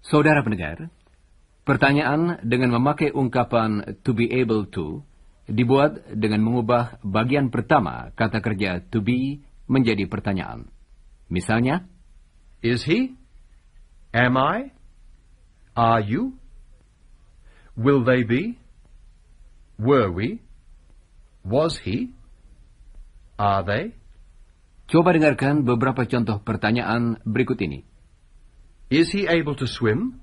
Saudara pendengar, pertanyaan dengan memakai ungkapan to be able to dibuat dengan mengubah bagian pertama kata kerja to be menjadi pertanyaan. Misalnya, Is he? Am I? Are you? Will they be? Were we? Was he? Are they? Coba dengarkan beberapa contoh pertanyaan berikut ini. Is he able to swim?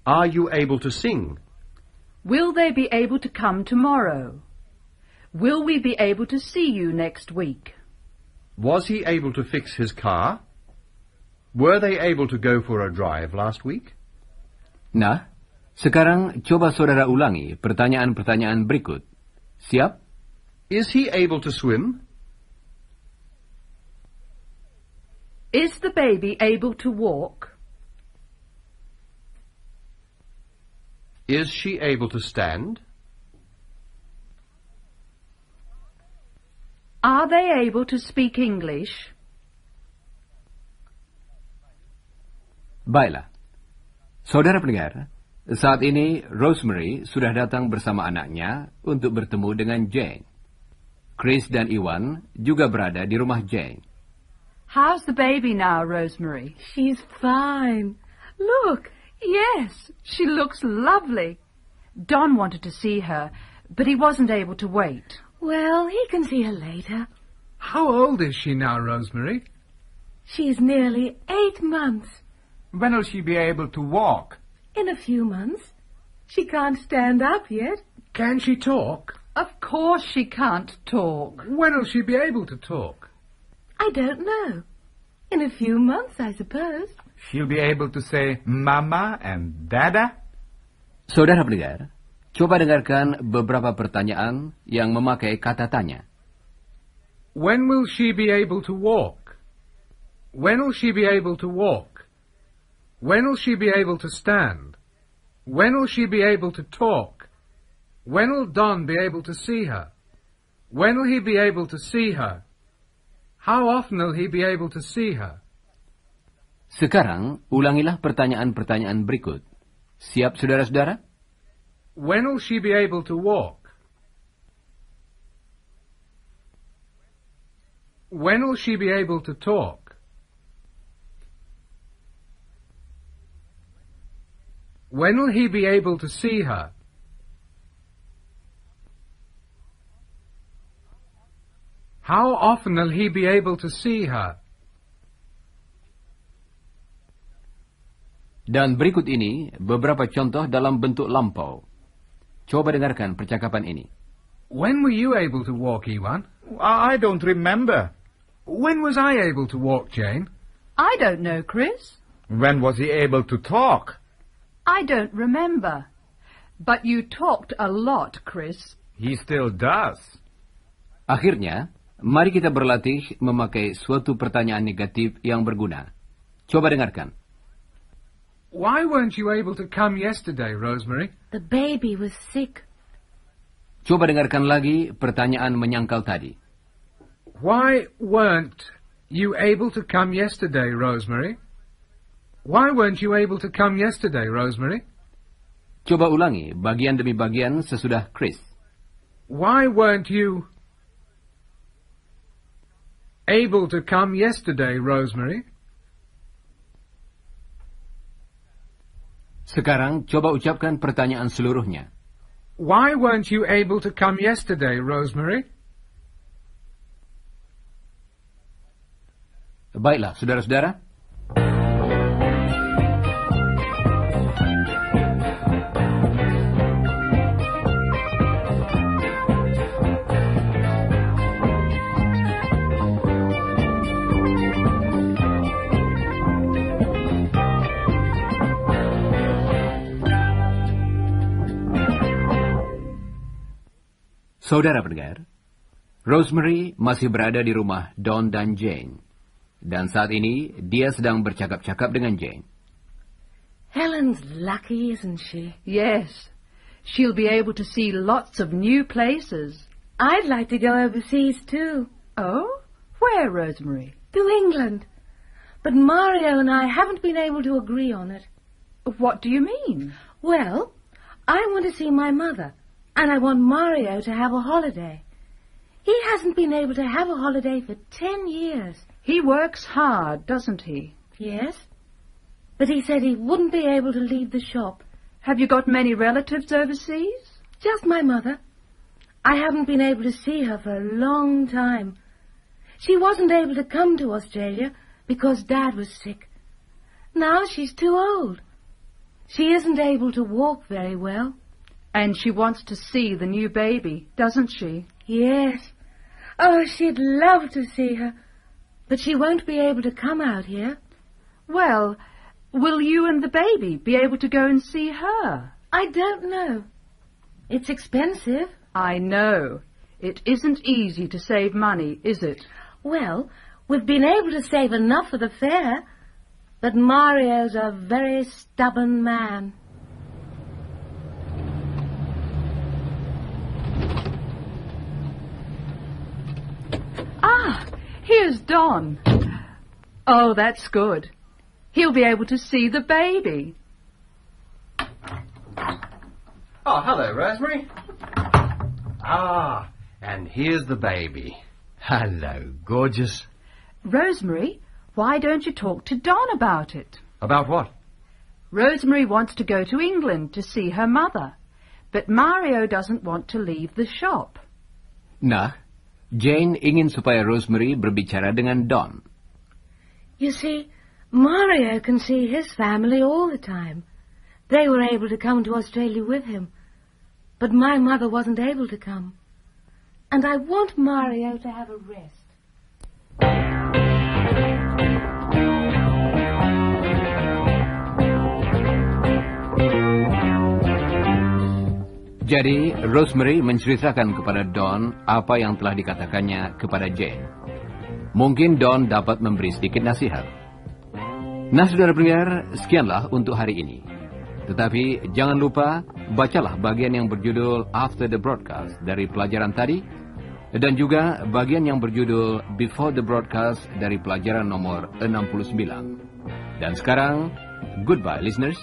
Are you able to sing? Will they be able to come tomorrow? Will we be able to see you next week? Was he able to fix his car? Were they able to go for a drive last week? Nah, sekarang coba saudara ulangi pertanyaan-pertanyaan berikut. Siap? Is he able to swim? Is the baby able to walk? Is she able to stand? Are they able to speak English? Baiklah. Saudara pendengar, saat ini Rosemary sudah datang bersama anaknya untuk bertemu dengan Jane. Chris dan Iwan juga berada di rumah Jane. How's the baby now, Rosemary? She's fine. Look. Yes, she looks lovely. Don wanted to see her, but he wasn't able to wait. Well, he can see her later. How old is she now, Rosemary? She's nearly 8 months. When will she be able to walk? In a few months. She can't stand up yet. Can she talk? Of course she can't talk. When will she be able to talk? I don't know. In a few months, I suppose. She'll be able to say Mama and Dada? Saudara pendengar, coba dengarkan beberapa pertanyaan yang memakai kata tanya. When will she be able to walk? When will she be able to walk? When will she be able to stand? When will she be able to talk? When will Don be able to see her? When will he be able to see her? How often will he be able to see her? Sekarang, ulangilah pertanyaan-pertanyaan berikut. Siap, saudara-saudara? When will she be able to walk? When will she be able to talk? When will he be able to see her? How often will he be able to see her? Dan berikut ini beberapa contoh dalam bentuk lampau. Coba dengarkan percakapan ini. When were you able to walk, Iwan? I don't remember. When was I able to walk, Jane? I don't know, Chris. When was he able to talk? I don't remember. But you talked a lot, Chris. He still does. Akhirnya, mari kita berlatih memakai suatu pertanyaan negatif yang berguna. Coba dengarkan. Why weren't you able to come yesterday, Rosemary? The baby was sick. Coba dengarkan lagi pertanyaan menyangkal tadi. Why weren't you able to come yesterday, Rosemary? Why weren't you able to come yesterday, Rosemary? Coba ulangi bagian demi bagian sesudah Chris. Why weren't you able to come yesterday, Rosemary? Sekarang coba ucapkan pertanyaan seluruhnya. Why weren't you able to come yesterday, Rosemary? Baiklah, saudara-saudara. Saudara pendengar, Rosemary masih berada di rumah Don dan Jane. Dan saat ini, dia sedang bercakap-cakap dengan Jane. Helen's lucky, isn't she? Yes. She'll be able to see lots of new places. I'd like to go overseas too. Oh? Where, Rosemary? To England. But Mario and I haven't been able to agree on it. What do you mean? Well, I want to see my mother, and I want Mario to have a holiday. He hasn't been able to have a holiday for 10 years. He works hard, doesn't he? Yes, but he said he wouldn't be able to leave the shop. Have you got many relatives overseas? Just my mother. I haven't been able to see her for a long time. She wasn't able to come to Australia because Dad was sick. Now she's too old. She isn't able to walk very well. And she wants to see the new baby, doesn't she? Yes. Oh, she'd love to see her. But she won't be able to come out here. Well, will you and the baby be able to go and see her? I don't know. It's expensive. I know. It isn't easy to save money, is it? Well, we've been able to save enough for the fare, but Mario's a very stubborn man. Ah, here's Don. Oh, that's good. He'll be able to see the baby. Oh, hello, Rosemary. Ah, and here's the baby. Hello, gorgeous. Rosemary, why don't you talk to Don about it? About what? Rosemary wants to go to England to see her mother, but Mario doesn't want to leave the shop. Nah, Jane ingin supaya Rosemary berbicara dengan Don. You see, Mario can see his family all the time. They were able to come to Australia with him, but my mother wasn't able to come. And I want Mario to have a rest. Jadi, Rosemary menceritakan kepada Don apa yang telah dikatakannya kepada Jane. Mungkin Don dapat memberi sedikit nasihat. Nah, saudara pendengar, sekianlah untuk hari ini. Tetapi jangan lupa, bacalah bagian yang berjudul After the Broadcast dari pelajaran tadi, dan juga bagian yang berjudul Before the Broadcast dari pelajaran nomor 69. Dan sekarang, goodbye listeners.